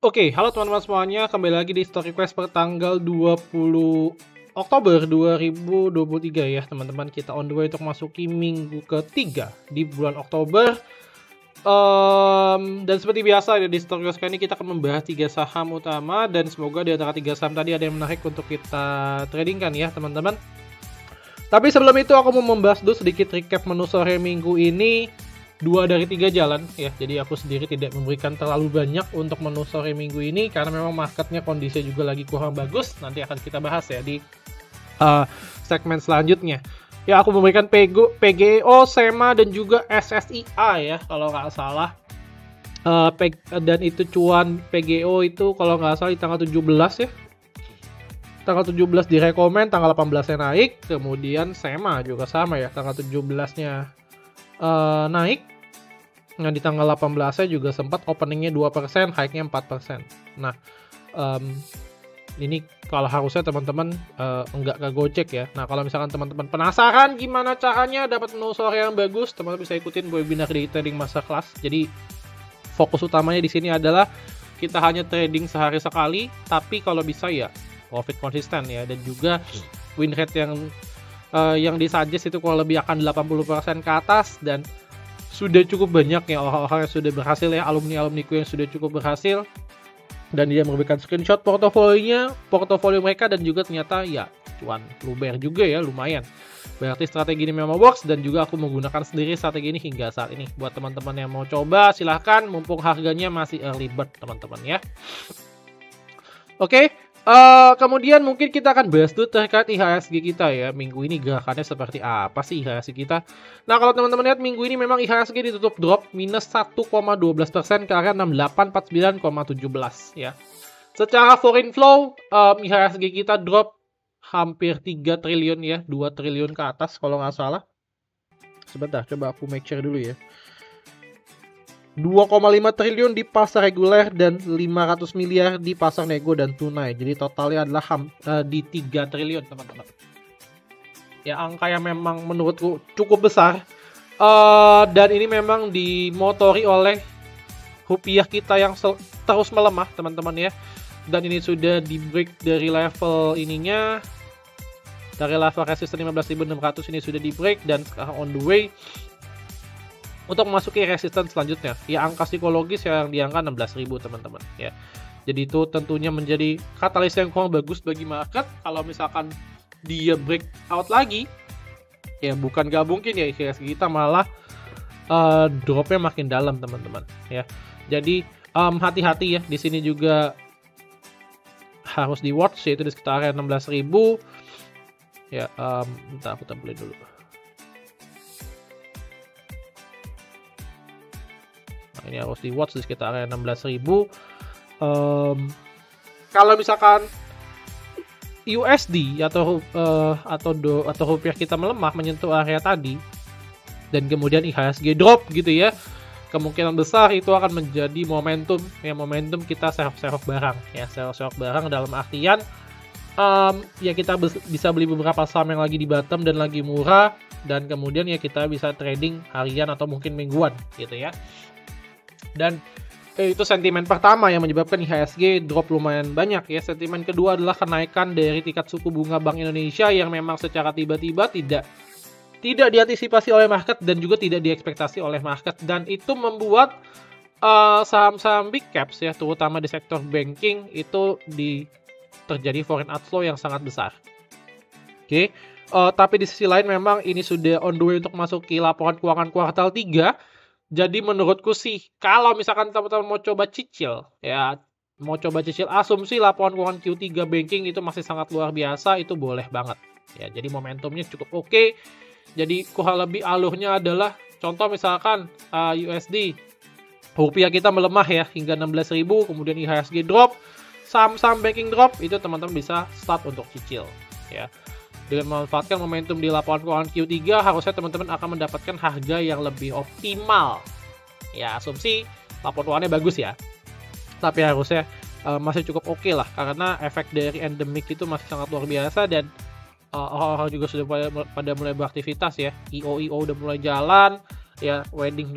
Oke, halo teman-teman semuanya, kembali lagi di Story Quest per tanggal 20 Oktober 2023 ya teman-teman. Kita on the way untuk masuki minggu ketiga di bulan Oktober. Dan seperti biasa di Story Quest kali ini kita akan membahas 3 saham utama. Dan semoga di antara 3 saham tadi ada yang menarik untuk kita tradingkan ya teman-teman. Tapi sebelum itu aku mau membahas dulu sedikit recap menu sore minggu ini. 2 dari 3 jalan ya, jadi aku sendiri tidak memberikan terlalu banyak untuk menu sore minggu ini karena memang marketnya kondisi juga lagi kurang bagus. Nanti akan kita bahas ya di segmen selanjutnya ya. Aku memberikan PGO, SEMA dan juga SSIA ya kalau nggak salah. Dan itu cuan PGO itu kalau nggak salah di tanggal 17 ya, tanggal 17 direkomend, tanggal 18 nya naik. Kemudian SEMA juga sama ya, tanggal 17 nya naik. Nah di tanggal 18 nya juga sempat openingnya 2%, high-nya 4%. Nah ini kalau harusnya teman-teman enggak ke Gojek ya. Nah kalau misalkan teman-teman penasaran gimana caranya dapat menu sore yang bagus, teman-teman bisa ikutin webinar di Trading Masterclass. Jadi fokus utamanya di sini adalah kita hanya trading sehari sekali, tapi kalau bisa ya profit konsisten ya, dan juga win rate yang disuggest itu kurang lebih akan 80% ke atas. Dan sudah cukup banyak ya orang-orang yang sudah berhasil ya, alumni-alumniku yang sudah cukup berhasil, dan dia memberikan screenshot portofolio mereka, dan juga ternyata ya cuan luber juga ya, lumayan. Berarti strategi ini memang works, dan juga aku menggunakan sendiri strategi ini hingga saat ini. Buat teman-teman yang mau coba silahkan, mumpung harganya masih early bird teman-teman ya. Oke. Kemudian mungkin kita akan bahas dulu terkait IHSG kita ya. Minggu ini gerakannya seperti apa sih IHSG kita? Nah kalau teman-teman lihat minggu ini memang IHSG ditutup drop minus 1,12% ke area 6849,17 ya. Secara foreign flow IHSG kita drop hampir 3 triliun ya, 2 triliun ke atas kalau nggak salah. Sebentar, coba aku make sure dulu ya. 2,5 triliun di pasar reguler dan 500 miliar di pasar nego dan tunai. Jadi totalnya adalah di 3 triliun teman-teman. Ya angka yang memang menurutku cukup besar. Dan ini memang dimotori oleh rupiah kita yang terus melemah teman-teman ya. Dan ini sudah di break dari level ininya. Dari level resistance 15.600 ini sudah di break, dan sekarang on the way untuk memasuki resistance selanjutnya ya, angka psikologis yang di angka 16.000 teman-teman ya. Jadi itu tentunya menjadi katalis yang kurang bagus bagi market. Kalau misalkan dia break out lagi ya, bukan gak mungkin ya IHSG kita malah dropnya makin dalam teman-teman ya. Jadi hati-hati ya, di sini juga harus di watch yaitu di sekitar area 16.000 ya. Bentar aku tampilin dulu. Ini harus di watch di sekitar area 16.000. Kalau misalkan USD atau rupiah kita melemah menyentuh area tadi, dan kemudian IHSG drop gitu ya, kemungkinan besar itu akan menjadi momentum ya, momentum kita serok barang ya. Serok barang dalam artian ya kita bisa beli beberapa saham yang lagi di bottom dan lagi murah, dan kemudian ya kita bisa trading harian atau mungkin mingguan gitu ya. Dan itu sentimen pertama yang menyebabkan IHSG drop lumayan banyak ya. Sentimen kedua adalah kenaikan dari tingkat suku bunga Bank Indonesia yang memang secara tiba-tiba tidak diantisipasi oleh market dan juga tidak diekspektasi oleh market, dan itu membuat saham-saham big caps ya, terutama di sektor banking itu terjadi foreign outflow yang sangat besar. Oke. Tapi di sisi lain memang ini sudah on the way untuk masuki laporan keuangan kuartal 3. Jadi menurutku sih kalau misalkan teman-teman mau coba cicil asumsi laporan keuangan Q3 banking itu masih sangat luar biasa, itu boleh banget ya. Jadi momentumnya cukup oke. Jadi kurang lebih alurnya adalah contoh misalkan USD, rupiah kita melemah ya hingga 16.000, kemudian IHSG drop, saham-saham banking drop, itu teman-teman bisa start untuk cicil ya. Dengan memanfaatkan momentum di laporan keuangan Q3, harusnya teman-teman akan mendapatkan harga yang lebih optimal. Ya, asumsi laporan keuangannya bagus ya. Tapi harusnya masih cukup oke lah, karena efek dari endemik itu masih sangat luar biasa, dan orang-orang juga sudah pada mulai beraktivitas ya. IO udah mulai jalan, ya. Wedding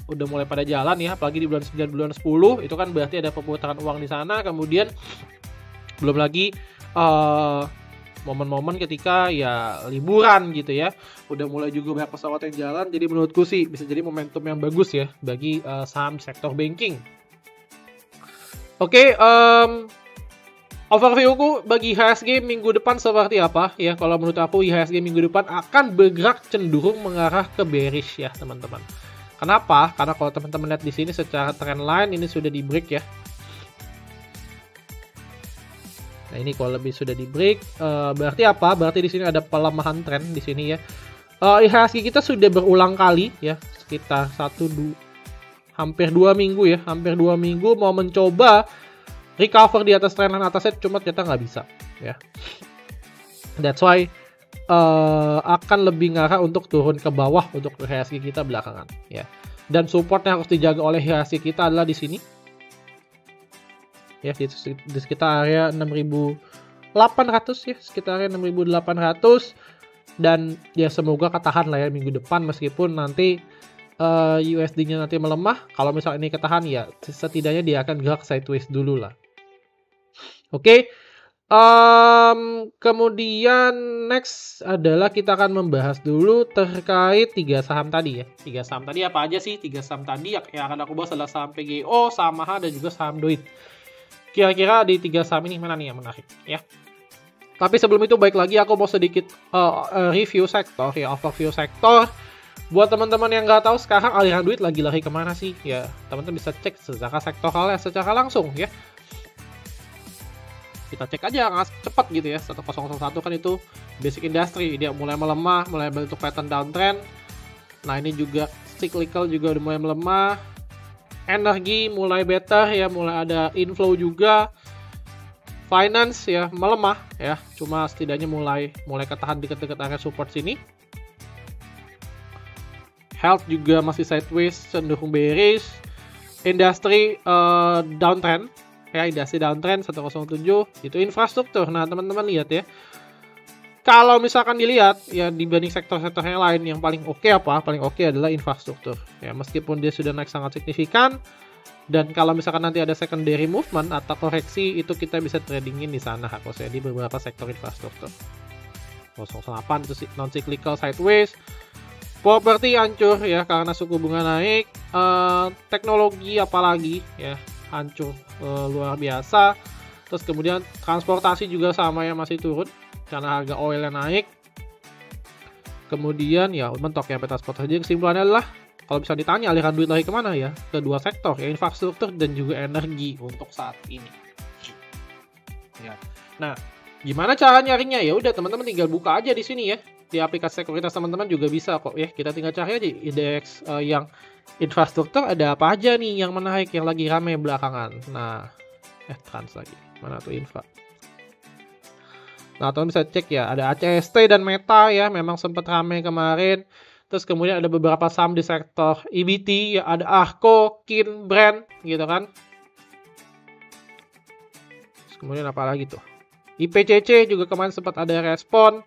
udah mulai pada jalan ya, apalagi di bulan 9 bulan 10 itu kan berarti ada perputaran uang di sana. Kemudian belum lagi momen-momen ketika ya liburan gitu ya, udah mulai juga banyak pesawat yang jalan. Jadi menurutku sih bisa jadi momentum yang bagus ya bagi saham sektor banking. Oke, overviewku bagi IHSG minggu depan seperti apa ya? Kalau menurut aku IHSG minggu depan akan bergerak cenderung mengarah ke bearish ya teman-teman. Kenapa? Karena kalau teman-teman lihat di sini secara trendline ini sudah di break ya. Nah ini kalau lebih sudah di break, berarti apa? Berarti di sini ada pelemahan tren di sini ya. IHSG kita sudah berulang kali ya, sekitar hampir 2 minggu ya, hampir 2 minggu mau mencoba recover di atas trendline atasnya, cuma ternyata nggak bisa ya. That's why akan lebih ngarah untuk turun ke bawah untuk IHSG kita belakangan ya. Dan support yang harus dijaga oleh IHSG kita adalah di sini ya, di sekitar area 6.800 ya, sekitar area 6.800. Dan ya semoga ketahan lah ya minggu depan, meskipun nanti USD-nya nanti melemah. Kalau misalnya ini ketahan ya setidaknya dia akan gerak sideways dulu lah. Oke. Kemudian next adalah kita akan membahas dulu terkait 3 saham tadi ya. 3 saham tadi apa aja sih? 3 saham tadi yang akan aku bahas adalah saham PGO, saham AHA, dan juga saham DOIT. Kira-kira di 3 saham ini mana nih yang menarik ya? Tapi sebelum itu baik lagi aku mau sedikit review sektor ya, overview sektor. Buat teman-teman yang nggak tahu sekarang aliran duit lagi lari kemana sih ya, teman-teman bisa cek secara sektoralnya secara langsung ya. Kita cek aja cepat gitu ya, 1001 kan itu basic industry, dia mulai melemah, mulai bentuk pattern downtrend. Nah ini juga cyclical juga udah mulai melemah. Energi mulai better ya, mulai ada inflow juga. Finance ya melemah ya, cuma setidaknya mulai ketahan dekat-dekat area support sini. Health juga masih sideways, cenderung bearish. Industri downtrend ya, industri downtrend 107. Itu infrastruktur. Nah teman-teman lihat ya, kalau misalkan dilihat ya dibanding sektor-sektor yang lain, yang paling oke apa? Paling oke adalah infrastruktur ya, meskipun dia sudah naik sangat signifikan. Dan kalau misalkan nanti ada secondary movement atau koreksi, itu kita bisa tradingin di sana harusnya di beberapa sektor infrastruktur. 08 itu non cyclical sideways. Properti hancur ya karena suku bunga naik. Teknologi apalagi ya hancur luar biasa. Terus kemudian transportasi juga sama ya, masih turun karena harga oilnya naik. Kemudian ya mentok ya transportasi. Jadi kesimpulannya adalah kalau bisa ditanya aliran duit lagi kemana ya, kedua sektor ya, infrastruktur dan juga energi untuk saat ini ya. Nah gimana cara nyarinya? Ya udah teman-teman tinggal buka aja di sini ya, di aplikasi sekuritas teman-teman juga bisa kok ya. Kita tinggal cari aja indeks yang infrastruktur ada apa aja nih yang menarik, yang lagi rame belakangan. Nah trans lagi mana tuh infra. Nah teman bisa cek ya, ada ACST dan Meta ya, memang sempat rame kemarin. Terus kemudian ada beberapa saham di sektor EBT ya, ada Arco, Kin, Brand gitu kan. Terus kemudian apa lagi tuh? IPCC juga kemarin sempat ada respon.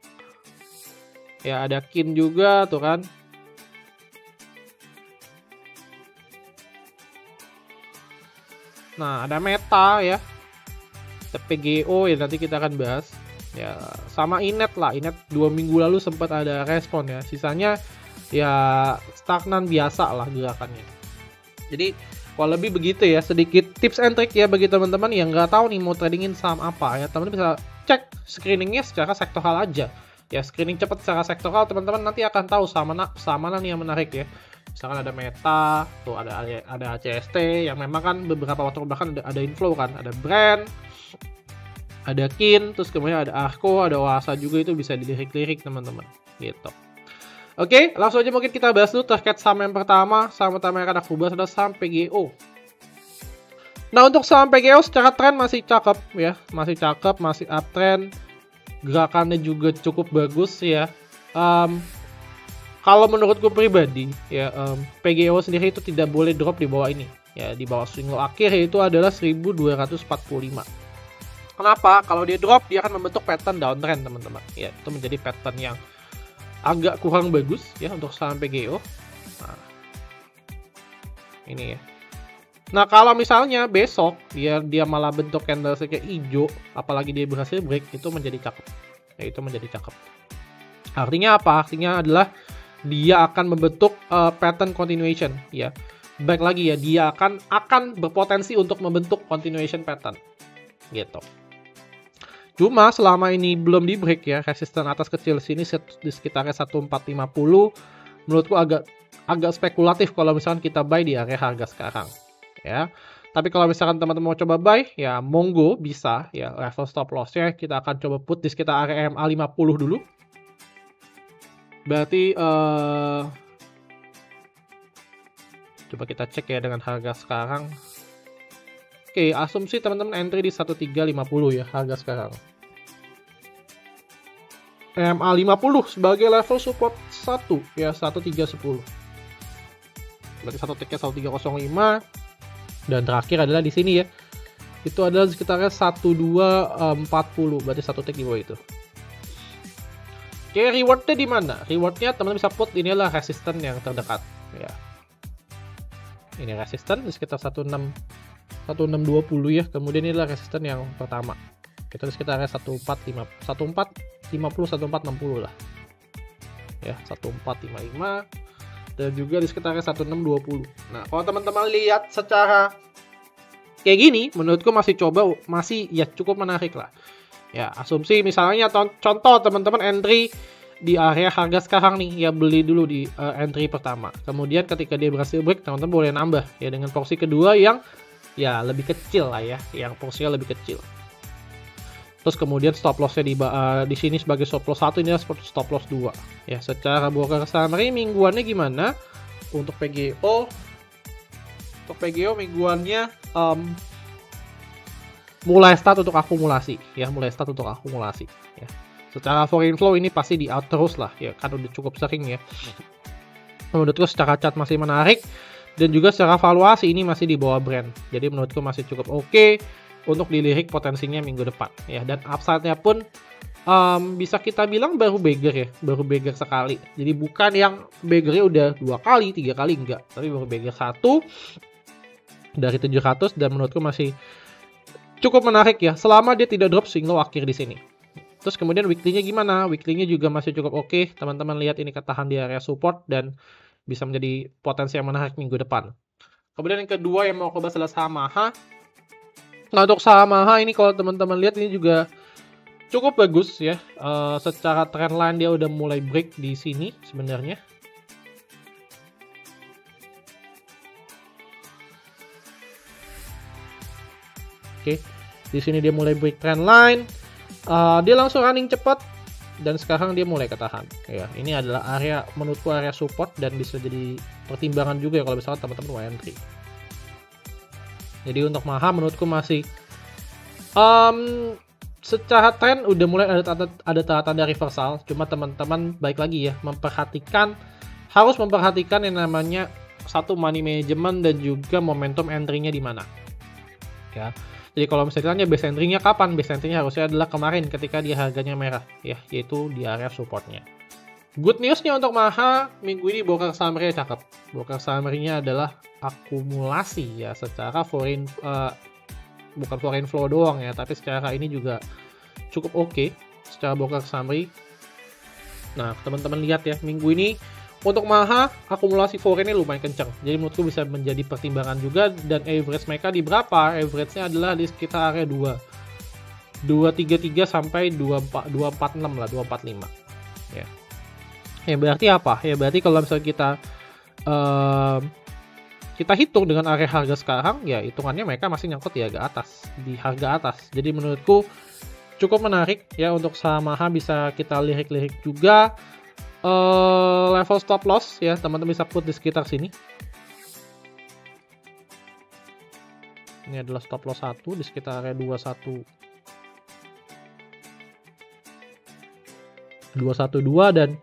Ya ada Kin juga tuh kan. Nah ada Meta ya, PGO ya, nanti kita akan bahas. Ya sama Inet lah, Inet 2 minggu lalu sempat ada respon ya, sisanya ya stagnan biasa lah gerakannya. Jadi kalau lebih begitu ya, sedikit tips and trick ya bagi teman-teman yang nggak tahu nih mau tradingin saham apa ya, teman-teman bisa cek screeningnya secara sektoral aja ya. Screening cepat secara sektoral, teman-teman nanti akan tahu saham mana nih yang menarik ya. Misalkan ada Meta, tuh ada ACST yang memang kan beberapa waktu bahkan ada inflow kan, ada Brand, ada Kin, terus kemudian ada Arco, ada Oasa juga, itu bisa dilirik-lirik teman-teman gitu. Oke, langsung aja mungkin kita bahas dulu terkait saham yang pertama. Saham pertama yang akan aku bahas adalah saham PGO. Nah untuk saham PGO secara tren masih cakep ya, masih cakep, masih uptrend, gerakannya juga cukup bagus ya. Kalau menurutku pribadi ya, PGO sendiri itu tidak boleh drop di bawah ini ya, di bawah swing low akhir yaitu adalah 1245. Kenapa? Kalau dia drop dia akan membentuk pattern downtrend teman-teman ya, itu menjadi pattern yang agak kurang bagus ya untuk saham PGO Nah, ini ya. Nah, kalau misalnya besok dia malah bentuk candlestick kayak hijau, apalagi dia berhasil break, itu menjadi cakep. Ya, itu menjadi cakep. Artinya apa? Artinya adalah dia akan membentuk pattern continuation, ya. Baik lagi ya, dia akan berpotensi untuk membentuk continuation pattern, gitu. Cuma selama ini belum di break ya, resisten atas kecil sini di sekitarnya 1450, menurutku agak spekulatif kalau misalkan kita buy di area harga sekarang. Ya, tapi kalau misalkan teman-teman mau coba buy, ya monggo bisa ya. Level stop lossnya kita akan coba put di sekitar area MA 50 dulu. Berarti coba kita cek ya dengan harga sekarang. Oke, asumsi teman-teman entry di 1350 ya harga sekarang. MA 50 sebagai level support 1 ya, 1310. Berarti satu ticknya 1305. Dan terakhir adalah di sini ya. Itu adalah sekitarnya 1240, berarti satu tick di bawah itu. Oke, rewardnya di mana? Rewardnya teman-teman bisa put, ini adalah resisten yang terdekat ya. Ini resisten di sekitar 1620 ya. Kemudian ini adalah resisten yang pertama. Kita di sekitarnya 1450, 1460 lah. Ya, 1455. Dan juga di sekitarnya 1620. Nah, kalau teman-teman lihat secara kayak gini, menurutku masih ya cukup menarik lah. Ya, asumsi misalnya contoh teman-teman entry di area harga sekarang nih, ya beli dulu di entry pertama. Kemudian ketika dia berhasil break, teman-teman boleh nambah ya dengan porsi kedua yang ya lebih kecil lah ya, yang porsinya lebih kecil. Terus kemudian stop lossnya di sini sebagai stop loss 1, ini stop loss 2. Ya, secara broker summary mingguannya gimana? Untuk PGO mingguannya mulai start untuk akumulasi ya, ya. Secara foreign flow ini pasti di out terus lah ya, kan udah cukup sering ya. Menurutku secara chart masih menarik dan juga secara valuasi ini masih di bawah brand. Jadi menurutku masih cukup oke untuk dilirik potensinya minggu depan ya, dan upside-nya pun bisa kita bilang baru beggar sekali. Jadi bukan yang beggarnya udah 2 kali, 3 kali, enggak, tapi baru beggar 1 dari 700 dan menurutku masih cukup menarik ya selama dia tidak drop swing low akhir di sini. Terus kemudian weekly-nya gimana? Weekly-nya juga masih cukup oke. Teman-teman lihat ini ketahan di area support dan bisa menjadi potensi yang menarik minggu depan. Kemudian yang kedua yang mau aku bahas adalah saham AHA. Nah, untuk saham AHA ini kalau teman-teman lihat ini juga cukup bagus ya. Secara trendline dia udah mulai break di sini sebenarnya. Oke, di sini dia mulai break trendline. Dia langsung running cepat dan sekarang dia mulai ketahan. Ya, ini adalah area menurutku area support dan bisa jadi pertimbangan juga ya kalau misalnya teman-teman mau entry. Jadi untuk AHA menurutku masih secara tren udah mulai ada tanda-tanda reversal. Cuma teman-teman baik lagi ya, harus memperhatikan yang namanya satu money management dan juga momentum entry-nya di mana. Ya. Jadi kalau misalnya base entry-nya kapan? Base entry-nya harusnya adalah kemarin ketika dia harganya merah ya, yaitu di area support-nya. Good news-nya untuk AHA minggu ini broker summary-nya cakep. Broker summary-nya adalah akumulasi ya, secara bukan foreign flow doang ya, tapi secara ini juga cukup oke secara broker summary. Nah, teman-teman lihat ya, minggu ini untuk AHA akumulasi foreign-nya lumayan kencang. Jadi menurutku bisa menjadi pertimbangan juga, dan average mereka di berapa? Average-nya adalah di sekitar area 233 sampai 246 lah, 245. Ya. Ya berarti apa? Ya berarti kalau misalnya kita hitung dengan area harga sekarang, ya hitungannya mereka masih nyangkut di harga atas. Jadi menurutku cukup menarik ya untuk saham AHA, bisa kita lirik-lirik juga. Level stop loss ya, teman-teman bisa put di sekitar sini. Ini adalah stop loss 1 di sekitar area 212 dan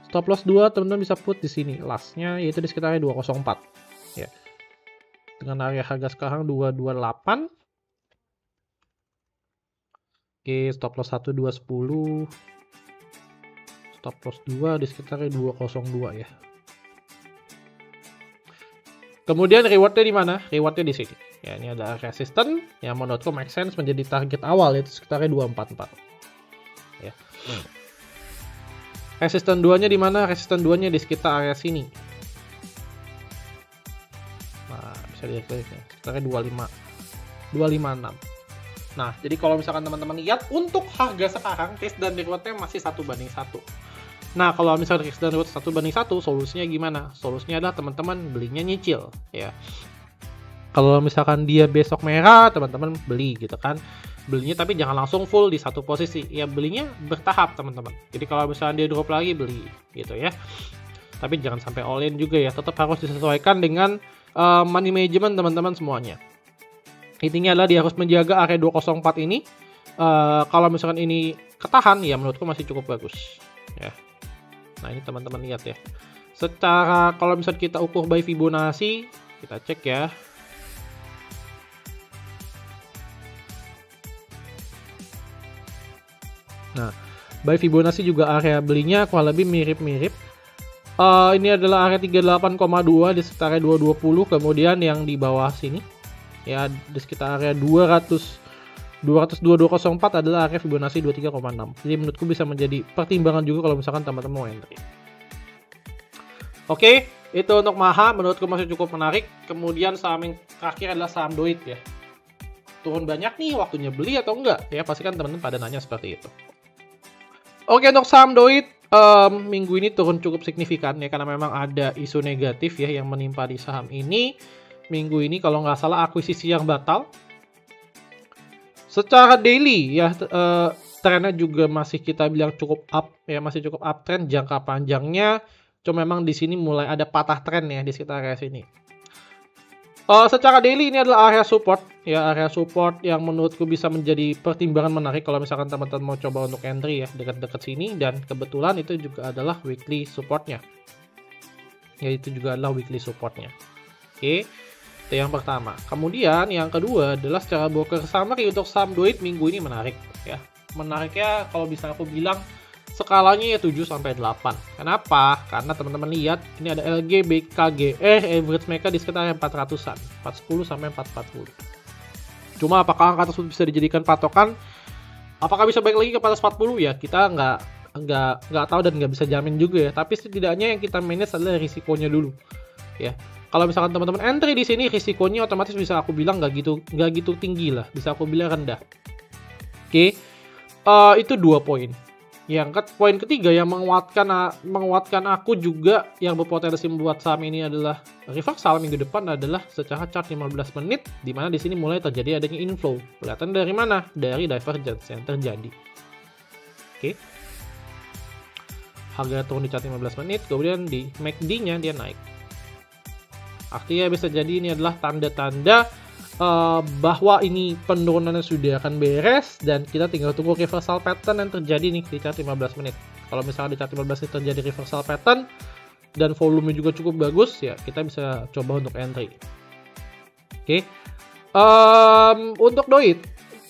stop loss 2 teman-teman bisa put di sini. Lastnya yaitu di sekitar area 204 ya. Dengan area harga sekarang 228. Oke, stop loss 1 210. Stop loss 2 di sekitar 202 ya. Kemudian rewardnya di mana? Rewardnya di sini. Ya, ini ada resistance yang menurutku make sense menjadi target awal, yaitu sekitarnya 244. Ya. Resistance 2-nya di mana? Resistance 2-nya di sekitar area sini. Nah, bisa dilihat ya, sekitarnya 256. Nah, jadi kalau misalkan teman-teman lihat untuk harga sekarang risk dan rewardnya masih 1:1. Nah, kalau misalkan risk dan reward 1:1, solusinya gimana? Solusinya adalah teman-teman belinya nyicil, ya. Kalau misalkan dia besok merah, teman-teman beli gitu kan. Belinya tapi jangan langsung full di satu posisi. Ya belinya bertahap, teman-teman. Jadi kalau misalkan dia drop lagi, beli gitu ya. Tapi jangan sampai all in juga ya. Tetap harus disesuaikan dengan money management teman-teman semuanya. Intinya adalah dia harus menjaga area 204 ini. Kalau misalkan ini ketahan, ya menurutku masih cukup bagus. Ya. Nah ini teman-teman lihat ya. Secara kalau misalkan kita ukur by Fibonacci, kita cek ya. Nah, by Fibonacci juga area belinya kurang lebih mirip-mirip. Ini adalah area 38,2 di sekitar 220, kemudian yang di bawah sini ya di sekitar area 202.204 adalah area Fibonacci 23,6. Jadi menurutku bisa menjadi pertimbangan juga kalau misalkan teman-teman mau entry. Oke, itu untuk Maha menurutku masih cukup menarik. Kemudian saham yang terakhir adalah saham Doit ya. Turun banyak nih, waktunya beli atau enggak? Ya pasti kan teman-teman pada nanya seperti itu. Oke, untuk saham Doit minggu ini turun cukup signifikan ya karena memang ada isu negatif ya yang menimpa di saham ini. Minggu ini kalau nggak salah akuisisi yang batal. Secara daily ya trennya juga masih kita bilang cukup up ya, masih cukup uptrend. Jangka panjangnya cuma memang di sini mulai ada patah tren ya di sekitar area sini. Secara daily ini adalah area support ya, area support yang menurutku bisa menjadi pertimbangan menarik kalau misalkan teman-teman mau coba untuk entry ya dekat-dekat sini, dan kebetulan itu juga adalah weekly supportnya. Ya itu juga adalah weekly supportnya. Oke, itu yang pertama. Kemudian yang kedua adalah secara broker summary untuk saham Doit minggu ini menarik ya. Menariknya kalau bisa aku bilang skalanya ya 7-8. Kenapa? Karena teman-teman lihat ini ada LG, BKGR, average mereka di sekitar 400-an, 410 sampai 440. Cuma apakah angka tersebut bisa dijadikan patokan? Apakah bisa balik lagi ke 440? Ya kita nggak tahu dan nggak bisa jamin juga ya. Tapi setidaknya yang kita manage adalah risikonya dulu. Ya. Kalau misalkan teman-teman entry di sini, risikonya otomatis bisa aku bilang nggak gitu tinggi lah, bisa aku bilang rendah. Oke, itu 2 poin. Yang poin ketiga yang menguatkan aku juga yang berpotensi membuat saham ini adalah reversal minggu depan adalah secara chart 15 menit, di mana di sini mulai terjadi adanya inflow. Kelihatan dari mana? Dari divergence yang terjadi. Oke. Harga turun di chart 15 menit, kemudian di MACD-nya dia naik. Artinya bisa jadi ini adalah tanda-tanda bahwa ini penurunannya sudah akan beres dan kita tinggal tunggu reversal pattern yang terjadi nih di chart 15 menit. Kalau misalnya di chart 15 menit terjadi reversal pattern dan volume juga cukup bagus, ya kita bisa coba untuk entry. Oke. Untuk Doit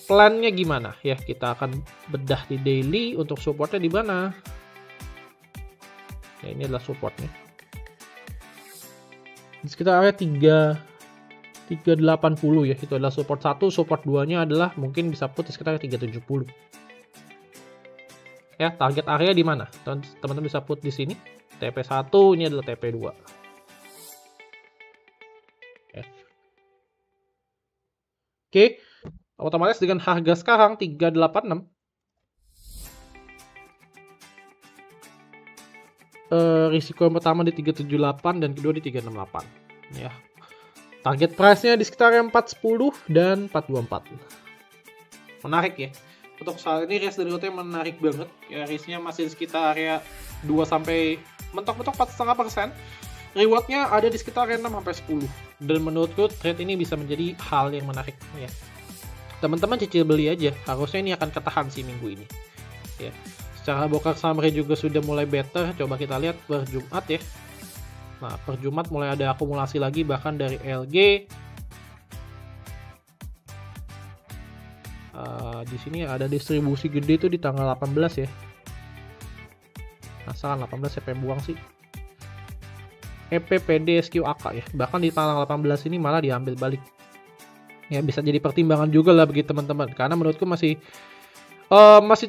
plannya gimana? Ya kita akan bedah di daily. Untuk supportnya di mana? Ya ini adalah supportnya. Di sekitar area 380 ya, itu adalah support 1, support 2-nya adalah mungkin bisa put di sekitar 370. Ya, target area di mana? Teman-teman bisa put di sini. TP1 ini adalah TP2. Ya. Oke, otomatis dengan harga sekarang 386. Risiko yang pertama di 378 dan kedua di 368. Ya. Target price-nya di sekitar 410 dan 424. Menarik ya. Untuk saat ini risk dari reward-nya menarik banget. Ya, risk-nya masih di sekitar area 2 sampai mentok-mentok 4,5%. Reward-nya ada di sekitar area 6 sampai 10. Dan menurutku trade ini bisa menjadi hal yang menarik ya. Teman-teman cicil beli aja. Harusnya ini akan ketahan sih minggu ini. Ya. Secara broker summary juga sudah mulai better. Coba kita lihat per Jumat ya. Nah, per Jumat mulai ada akumulasi lagi bahkan dari LG. Di sini ada distribusi gede itu di tanggal 18 ya. Nah, 18 siapa yang buang sih? EP, PD, SQAK ya. Bahkan di tanggal 18 ini malah diambil balik. Ya bisa jadi pertimbangan juga lah bagi teman-teman. Karena menurutku masih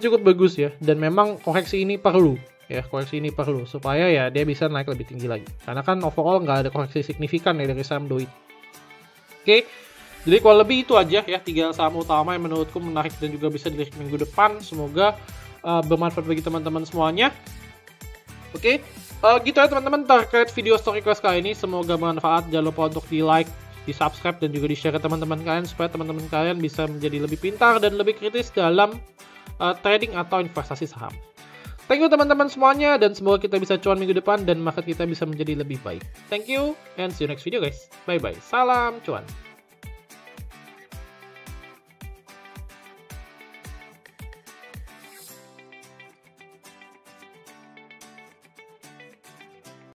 cukup bagus ya. Dan memang koreksi ini perlu ya. Koreksi ini perlu supaya ya dia bisa naik lebih tinggi lagi. Karena kan overall nggak ada koreksi signifikan ya dari saham DOID. Oke. Jadi kurang lebih itu aja ya 3 saham utama yang menurutku menarik dan juga bisa dilihat minggu depan. Semoga bermanfaat bagi teman-teman semuanya. Oke. Gitu ya teman-teman terkait video story class kali ini. Semoga bermanfaat. Jangan lupa untuk di like, di subscribe, dan juga di share ke teman-teman kalian supaya teman-teman kalian bisa menjadi lebih pintar dan lebih kritis dalam trading atau investasi saham. Thank you teman-teman semuanya, dan semoga kita bisa cuan minggu depan dan market kita bisa menjadi lebih baik. Thank you and see you next video guys. Bye bye. Salam cuan.